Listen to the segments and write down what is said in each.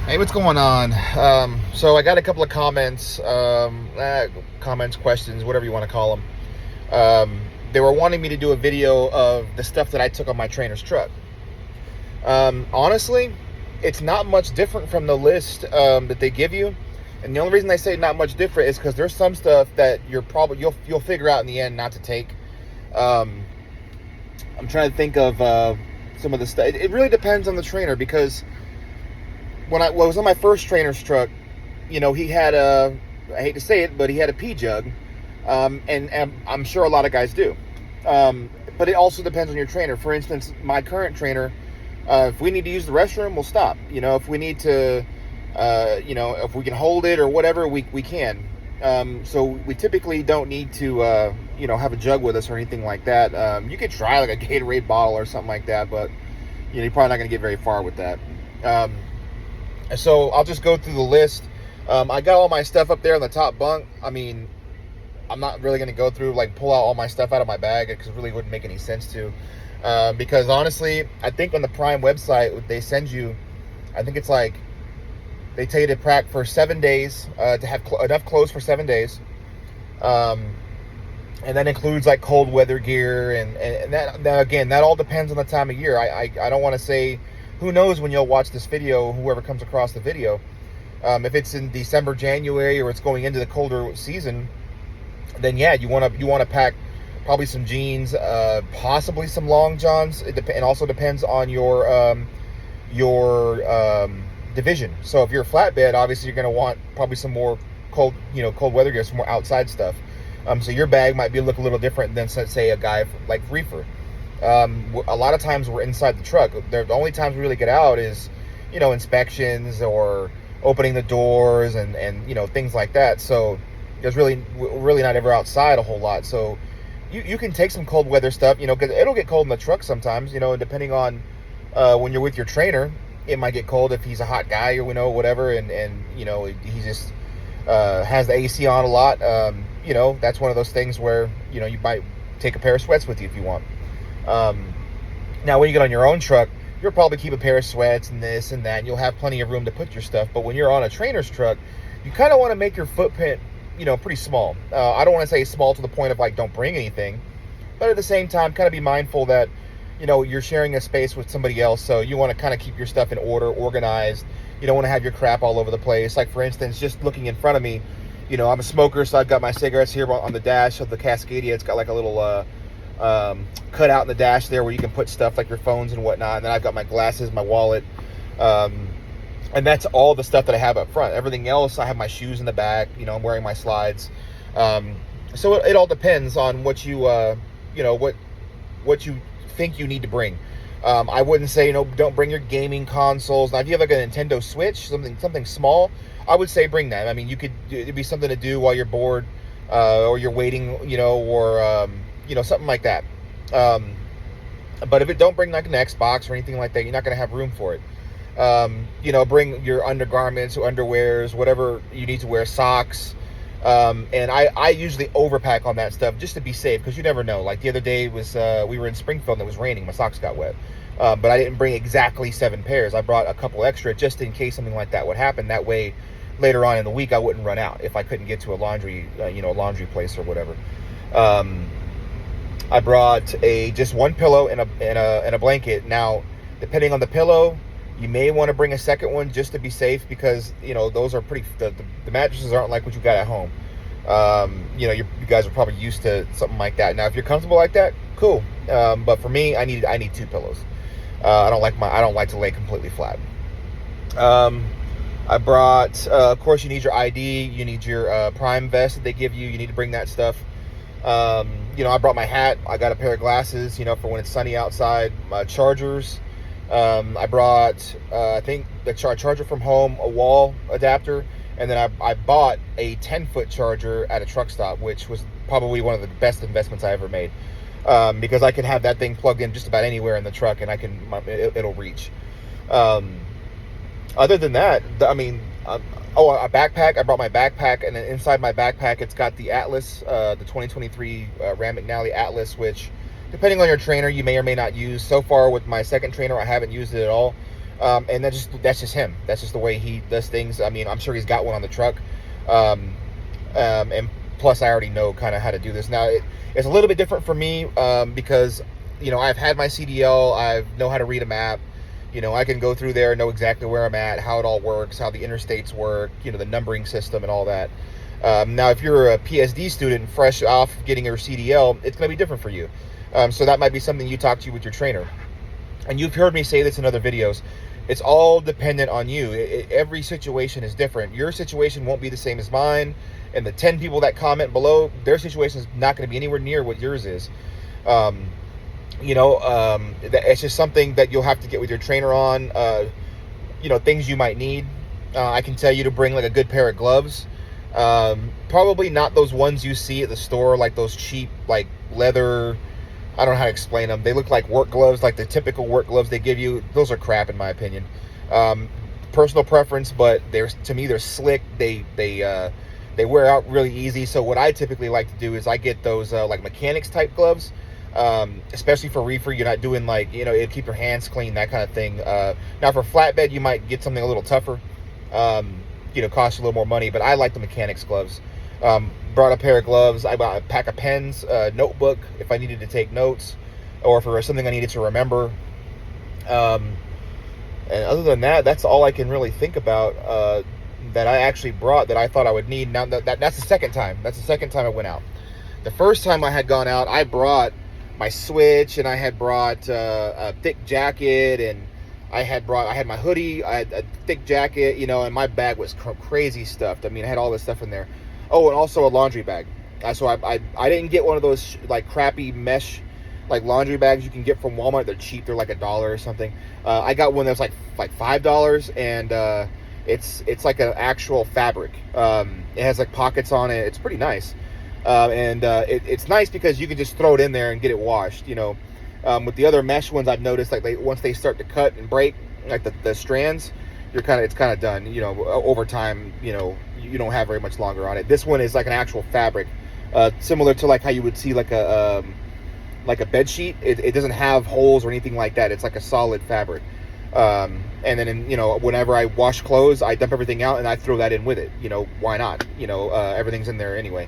Hey, what's going on? So I got a couple of questions, whatever you want to call them. They were wanting me to do a video of the stuff that I took on my trainer's truck. Honestly, it's not much different from the list that they give you, and the only reason they say not much different is because there's some stuff that you'll figure out in the end not to take. I'm trying to think of some of the stuff. It really depends on the trainer because when I was on my first trainer's truck, he had I hate to say it, but he had a pee jug, and I'm sure a lot of guys do. But it also depends on your trainer. For instance, my current trainer, if we need to use the restroom, we'll stop. If we need to, if we can hold it or whatever, we can. So we typically don't need to, have a jug with us or anything like that. You could try like a Gatorade bottle or something like that, but you're probably not going to get very far with that. So I'll just go through the list. I got all my stuff up there in the top bunk. I mean, I'm not really going to go through, pull out all my stuff out of my bag because it really wouldn't make any sense to. Because honestly, I think on the Prime website, they send you, I think it's they tell you to pack for 7 days, to have enough clothes for 7 days. And that includes cold weather gear. And that, now again, that all depends on the time of year. I don't want to say, who knows when you'll watch this video, whoever comes across the video. If it's in December, January, or it's going into the colder season, then yeah, you want to pack probably some jeans, possibly some long johns. It also depends on your division. So if you're a flatbed, obviously you're going to want probably some more cold weather gear, some more outside stuff. So your bag might look a little different than, say, a guy like reefer. A lot of times we're inside the truck. The only times we really get out is, inspections or opening the doors and things like that. So there's really not ever outside a whole lot. So you can take some cold weather stuff, because it'll get cold in the truck sometimes, and depending on when you're with your trainer, it might get cold if he's a hot guy or whatever, and he just has the AC on a lot. That's one of those things where you might take a pair of sweats with you if you want. Now when you get on your own truck, you'll probably keep a pair of sweats and this and that, and you'll have plenty of room to put your stuff. But when you're on a trainer's truck, you kind of want to make your footprint, pretty small. I don't want to say small to the point of don't bring anything, but at the same time, kind of be mindful that, you're sharing a space with somebody else. So you want to kind of keep your stuff in order, organized. You don't want to have your crap all over the place. Like for instance, just looking in front of me, I'm a smoker, so I've got my cigarettes here on the dash of the Cascadia. It's got a little, cut out in the dash there where you can put stuff like your phones and whatnot. And then I've got my glasses, my wallet, and that's all the stuff that I have up front. Everything else, I have my shoes in the back. I'm wearing my slides. So it all depends on what you what you think you need to bring. I wouldn't say don't bring your gaming consoles. Now if you have a Nintendo Switch, something small, I would say bring that. I mean, it'd be something to do while you're bored, or you're waiting, or something like that. But if it don't bring an Xbox or anything like that, you're not going to have room for it. Bring your undergarments or underwears, whatever you need to wear, socks. And I usually overpack on that stuff just to be safe, because you never know. Like the other day was, we were in Springfield and it was raining. My socks got wet. But I didn't bring exactly 7 pairs. I brought a couple extra just in case something like that would happen. That way, later on in the week, I wouldn't run out if I couldn't get to a laundry place or whatever. I brought just one pillow and a blanket. Now, depending on the pillow, you may want to bring a second one just to be safe, because those are pretty. The mattresses aren't like what you got at home. You guys are probably used to something like that. Now, if you're comfortable like that, cool. But for me, I need 2 pillows. I don't like to lay completely flat. I brought, of course, you need your ID. You need your Prime vest that they give you. You need to bring that stuff. I brought my hat. I got a pair of glasses, for when it's sunny outside. My chargers. I brought, I think, the charger from home, a wall adapter, and then I bought a 10-foot charger at a truck stop, which was probably one of the best investments I ever made, because I can have that thing plugged in just about anywhere in the truck, and it'll reach. Other than that, a backpack. I brought my backpack, and then inside my backpack, it's got the Atlas, the 2023 Ram McNally Atlas, which, depending on your trainer, you may or may not use. So far, with my second trainer, I haven't used it at all. And that's just him. That's just the way he does things. I mean, I'm sure he's got one on the truck. And plus, I already know kind of how to do this. Now, it's a little bit different for me because, I've had my CDL. I know how to read a map. I can go through there, know exactly where I'm at, how it all works, how the interstates work, the numbering system and all that. Now, if you're a PSD student fresh off getting your CDL, it's going to be different for you. So that might be something you talk to with your trainer. And you've heard me say this in other videos. It's all dependent on you. Every situation is different. Your situation won't be the same as mine. And the 10 people that comment below, their situation is not going to be anywhere near what yours is. It's just something that you'll have to get with your trainer on. Things you might need. I can tell you to bring like a good pair of gloves. Probably not those ones you see at the store, like those cheap, like leather. I don't know how to explain them. They look like work gloves, like the typical work gloves they give you. Those are crap, in my opinion. Personal preference, but to me they're slick. They wear out really easy. So what I typically like to do is I get those like mechanics type gloves, especially for reefer. You're not doing like it'll keep your hands clean, that kind of thing. Now for flatbed, you might get something a little tougher. Cost you a little more money, but I like the mechanics gloves. Brought a pair of gloves. I bought a pack of pens, notebook if I needed to take notes, or for something I needed to remember. And other than that, that's all I can really think about that I actually brought that I thought I would need. Now that's the second time. That's the second time I went out. The first time I had gone out, I brought my switch, and I had brought a thick jacket, and I had my hoodie, I had a thick jacket, and my bag was crazy stuffed. I mean, I had all this stuff in there. Oh, and also a laundry bag. So I didn't get one of those like crappy mesh like laundry bags you can get from Walmart. They're cheap. They're like $1 or something. I got one that's like $5, and it's like an actual fabric. It has like pockets on it. It's pretty nice. It's nice because you can just throw it in there and get it washed. With the other mesh ones, I've noticed like once they start to cut and break, like the strands, it's kind of done. Over time, you don't have very much longer on it. This one is like an actual fabric, similar to like how you would see like a bed sheet. It doesn't have holes or anything like that. It's like a solid fabric. And then whenever I wash clothes, I dump everything out and I throw that in with it. Why not? Everything's in there anyway.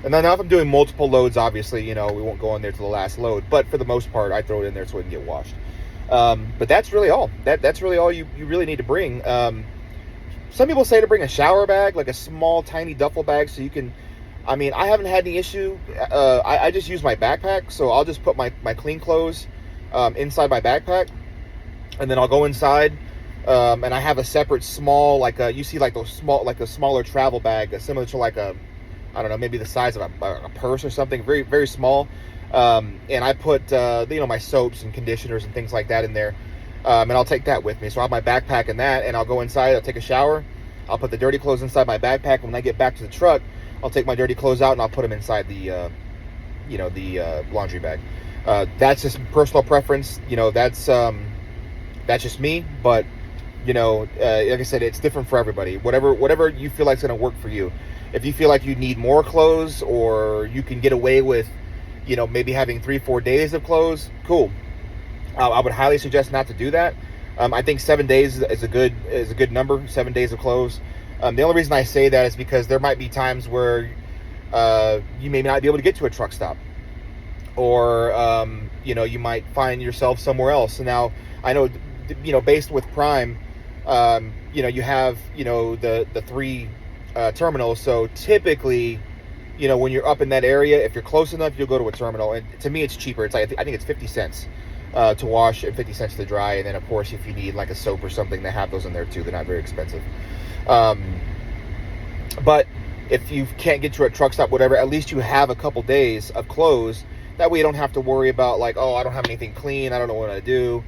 And then now if I'm doing multiple loads, obviously, we won't go in there to the last load. But for the most part, I throw it in there so it can get washed. But that's really all. That's really all you really need to bring. Some people say to bring a shower bag, like a small, tiny duffel bag, so you can... I mean, I haven't had any issue. I just use my backpack, so I'll just put my clean clothes inside my backpack, and then I'll go inside, and I have a separate small, you see like those small, like a smaller travel bag, similar to like a, I don't know, maybe the size of a purse or something, very, very small. And I put, my soaps and conditioners and things like that in there. And I'll take that with me. So I'll have my backpack and that, and I'll go inside, I'll take a shower. I'll put the dirty clothes inside my backpack. When I get back to the truck, I'll take my dirty clothes out and I'll put them inside the laundry bag. That's just personal preference. That's just me. But, like I said, it's different for everybody. Whatever you feel like is going to work for you. If you feel like you need more clothes, or you can get away with, maybe having 3-4 days of clothes, cool. I would highly suggest not to do that. I think 7 days is a good number. 7 days of clothes. The only reason I say that is because there might be times where you may not be able to get to a truck stop, or you might find yourself somewhere else. Now I know, based with Prime, you have the 3 terminals. So typically, when you're up in that area, if you're close enough, you'll go to a terminal. And to me, it's cheaper. It's like, I think it's 50 cents to wash and 50 cents to dry. And then of course, if you need like a soap or something, they have those in there too. They're not very expensive. But if you can't get to a truck stop, whatever, at least you have a couple days of clothes. That way you don't have to worry about like, oh, I don't have anything clean, I don't know what to do.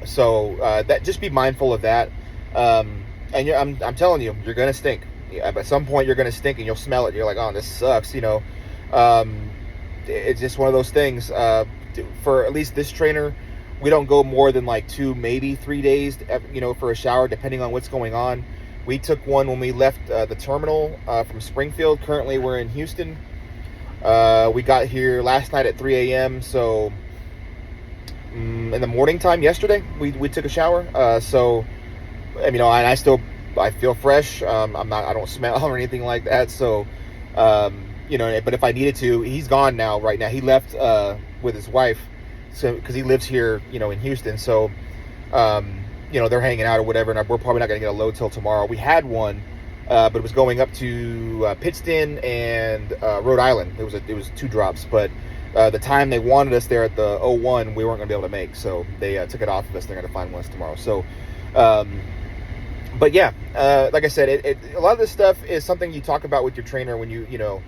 So that, just be mindful of that. And I'm telling you, you're gonna stink. At some point you're gonna stink and you'll smell it. You're like, oh, this sucks. It's just one of those things. For at least this trainer, we don't go more than like 2, maybe 3 days, for a shower, depending on what's going on. We took one when we left the terminal from Springfield. Currently we're in Houston. We got here last night at 3 a.m. So in the morning time yesterday. We took a shower. So, you know, I feel fresh. I don't smell or anything like that. So, you know, but if I needed to, he's gone now. Right now, he left with his wife, so because he lives here, you know, in Houston. So, you know, they're hanging out or whatever, and we're probably not going to get a load till tomorrow. We had one, but it was going up to Pittston and Rhode Island. It was 2 drops, but the time they wanted us there at the 01, we weren't going to be able to make, so they took it off of us. They're going to find one tomorrow. So, but yeah, like I said, a lot of this stuff is something you talk about with your trainer when you know,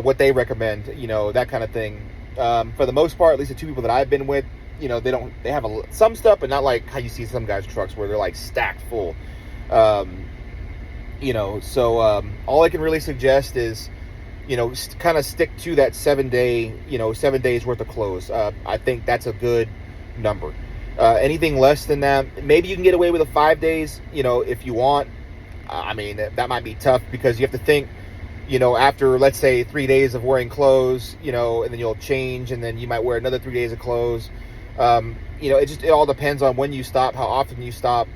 what they recommend, you know, that kind of thing. For the most part, at least the 2 people that I've been with, you know, they have some stuff, but not like how you see some guys' trucks where they're like stacked full. You know, so all I can really suggest is, you know, kind of stick to that 7 day, you know, 7 days worth of clothes. I think that's a good number. Anything less than that, maybe you can get away with a 5 days, you know, if you want. I mean, that might be tough because you have to think, you know, after, let's say, 3 days of wearing clothes, you know, and then you'll change, and then you might wear another 3 days of clothes. You know, it all depends on when you stop, how often you stop.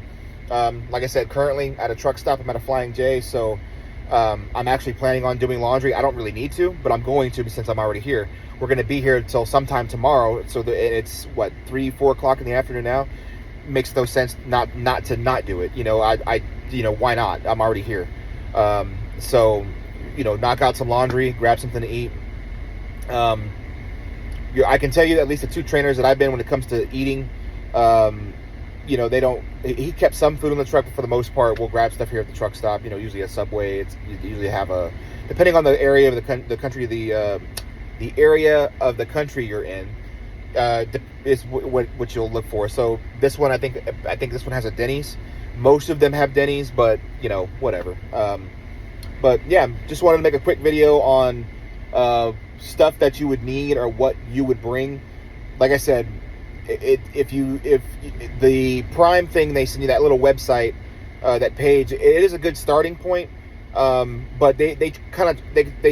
Like I said, currently at a truck stop, I'm at a Flying J, so I'm actually planning on doing laundry. I don't really need to, but I'm going to since I'm already here. We're going to be here until sometime tomorrow, so it's what, 3-4 o'clock in the afternoon now. Makes no sense not to not do it. You know, I you know, why not? I'm already here. So, you know, knock out some laundry, grab something to eat. I can tell you that at least the 2 trainers that I've been when it comes to eating, you know, he kept some food in the truck, but for the most part, we'll grab stuff here at the truck stop, you know, usually a Subway. You usually have depending on the area of the country, the area of the country you're in, is what you'll look for. So this one, I think this one has a Denny's. Most of them have Denny's, but, you know, whatever. But yeah, just wanted to make a quick video on stuff that you would need or what you would bring. Like I said, if the Prime thing, they send you that little website, that page, it is a good starting point. But they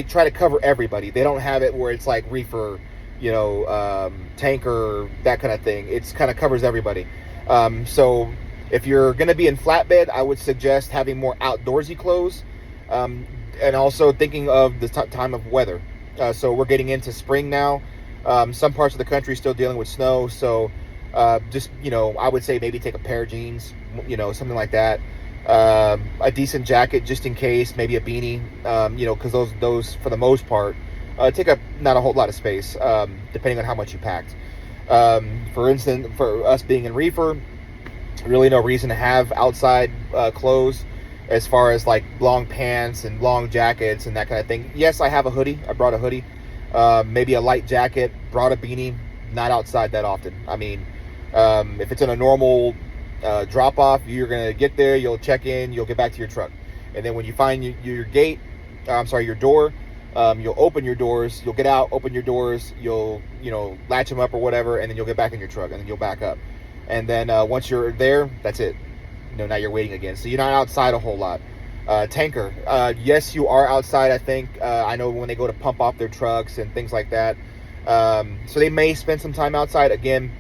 try to cover everybody. They don't have it where it's like reefer, you know, tanker, that kind of thing. It's kind of covers everybody. So if you're going to be in flatbed, I would suggest having more outdoorsy clothes, and also thinking of the time of weather. So we're getting into spring now. Some parts of the country still dealing with snow. So just, you know, I would say maybe take a pair of jeans, you know, something like that. A decent jacket just in case, maybe a beanie, you know, because those for the most part take up not a whole lot of space, depending on how much you packed. For instance, for us being in reefer, really no reason to have outside clothes as far as like long pants and long jackets and that kind of thing. Yes, I have a hoodie. I brought a hoodie, maybe a light jacket, brought a beanie. Not outside that often. I mean, if it's in a normal drop off, you're gonna get there, you'll check in, you'll get back to your truck, and then when you find your door, you'll open your doors, you'll get out, open your doors, you'll, you know, latch them up or whatever, and then you'll get back in your truck, and then you'll back up, and then once you're there, that's it. You know, now you're waiting again, so you're not outside a whole lot. Tanker, yes, you are outside. I think I know when they go to pump off their trucks and things like that, so they may spend some time outside. Again,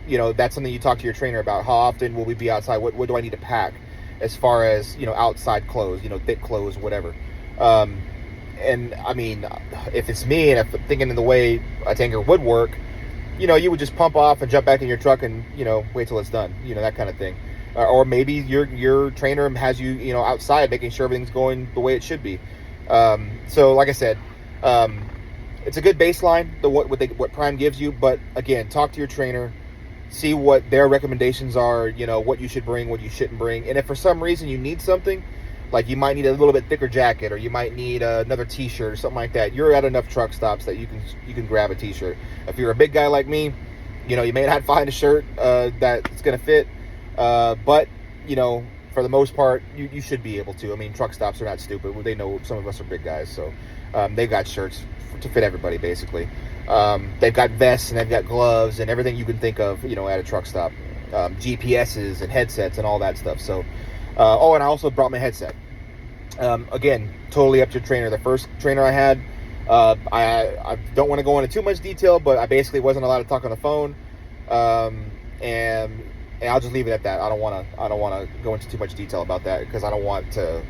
you know, that's something you talk to your trainer about. How often will we be outside? What do I need to pack as far as, you know, outside clothes, you know, thick clothes, whatever. And I mean, if it's me and if I'm thinking in the way a tanker would work, you know, you would just pump off and jump back in your truck and, you know, wait till it's done, you know, that kind of thing. Or maybe your trainer has you, you know, outside making sure everything's going the way it should be. So like I said, it's a good baseline, what Prime gives you, but again, talk to your trainer, see what their recommendations are, you know, what you should bring, what you shouldn't bring. And if for some reason you need something, like you might need a little bit thicker jacket, or you might need another t-shirt or something like that, you're at enough truck stops that you can grab a t-shirt. If you're a big guy like me, you know, you may not find a shirt that's going to fit, but, you know, for the most part, you should be able to. I mean, truck stops are not stupid. They know some of us are big guys, so they've got shirts to fit everybody, basically. They've got vests and they've got gloves and everything you can think of, you know, at a truck stop. GPSs and headsets and all that stuff. So, oh, and I also brought my headset. Again, totally up to your trainer. The first trainer I had, I don't want to go into too much detail, but I basically wasn't allowed to talk on the phone. And I'll just leave it at that. I don't want to go into too much detail about that because I don't want to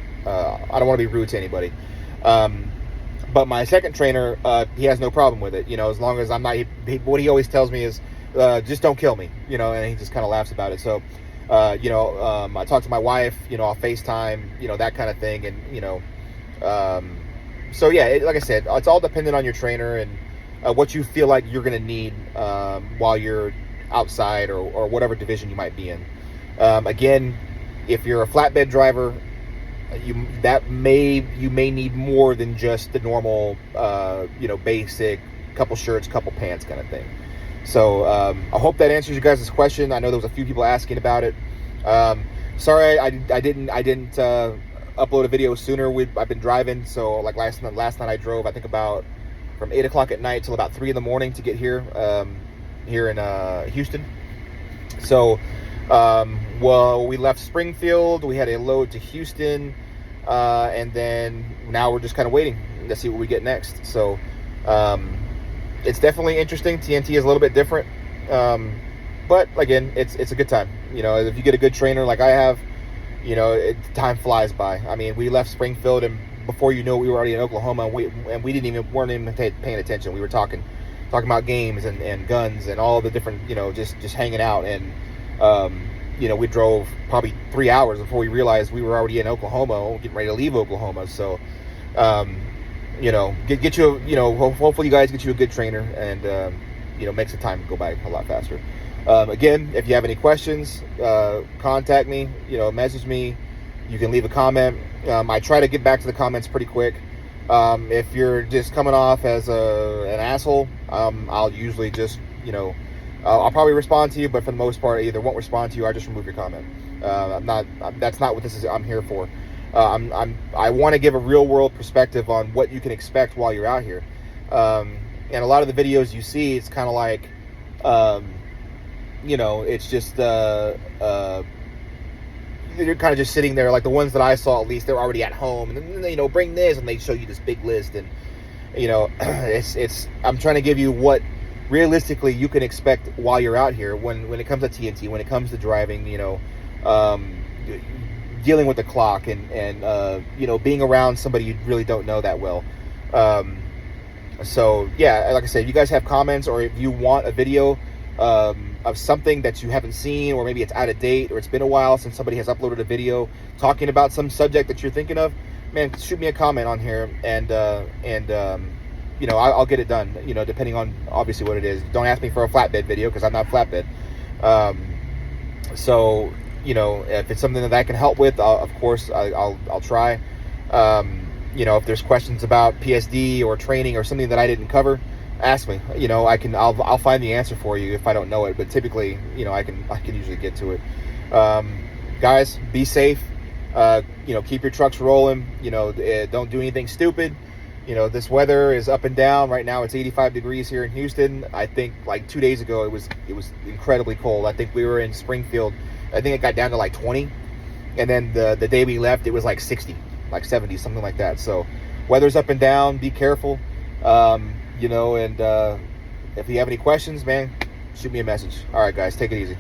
be rude to anybody. But my second trainer, he has no problem with it. You know, as long as I'm not. What he always tells me is, just don't kill me. You know, and he just kind of laughs about it. So, you know, I talk to my wife. You know, I'll FaceTime. You know, that kind of thing. And you know, so yeah, like I said, it's all dependent on your trainer and what you feel like you're going to need while you're outside or whatever division you might be in. Again, if you're a flatbed driver, you may need more than just the normal you know, basic couple shirts, couple pants kind of thing. So I hope that answers you guys' question. I know there was a few people asking about it. Sorry I didn't upload a video sooner. I've been driving, so like last night I drove, I think about from 8 o'clock at night till about 3 in the morning to get here here in Houston. So well, we left Springfield, we had a load to Houston, and then now we're just kind of waiting to see what we get next. So it's definitely interesting. TNT is a little bit different, but again, it's a good time. You know, if you get a good trainer like I have, you know, time flies by. I mean, we left Springfield, and before you know it, we were already in Oklahoma, and we weren't even paying attention. We were talking about games and guns and all the different, you know, just hanging out. And you know, we drove probably 3 hours before we realized we were already in Oklahoma, getting ready to leave Oklahoma. So you know, get you, you know, hopefully you guys get you a good trainer, and you know, makes the time go by a lot faster. Again, if you have any questions, contact me, you know, message me. You can leave a comment. I try to get back to the comments pretty quick. If you're just coming off as an asshole, I'll usually just, you know, I'll probably respond to you, but for the most part, I either won't respond to you or I just remove your comment. That's not what this is. I'm here for. I want to give a real world perspective on what you can expect while you're out here. And a lot of the videos you see, it's kind of like, you know, it's just, you're kind of just sitting there, like the ones that I saw, at least they're already at home, and then, you know, bring this, and they show you this big list, and you know, I'm trying to give you what realistically you can expect while you're out here when it comes to TNT, when it comes to driving, you know, dealing with the clock and you know, being around somebody you really don't know that well. So yeah, like I said, if you guys have comments, or if you want a video of something that you haven't seen, or maybe it's out of date, or it's been a while since somebody has uploaded a video talking about some subject that you're thinking of, man, shoot me a comment on here, and you know, I'll get it done, you know, depending on obviously what it is. Don't ask me for a flatbed video because I'm not flatbed. So, you know, if it's something that I can help with, of course I'll try. You know, if there's questions about PSD or training or something that I didn't cover, ask me. You know, I'll find the answer for you if I don't know it. But typically, you know, I can usually get to it. Guys, be safe. You know, keep your trucks rolling. You know, don't do anything stupid. You know, this weather is up and down. Right now, it's 85 degrees here in Houston. I think like 2 days ago, it was incredibly cold. I think we were in Springfield. I think it got down to like 20, and then the day we left, it was like 60, like 70, something like that. So, weather's up and down. Be careful. You know, and if you have any questions, man, shoot me a message. All right, guys, take it easy.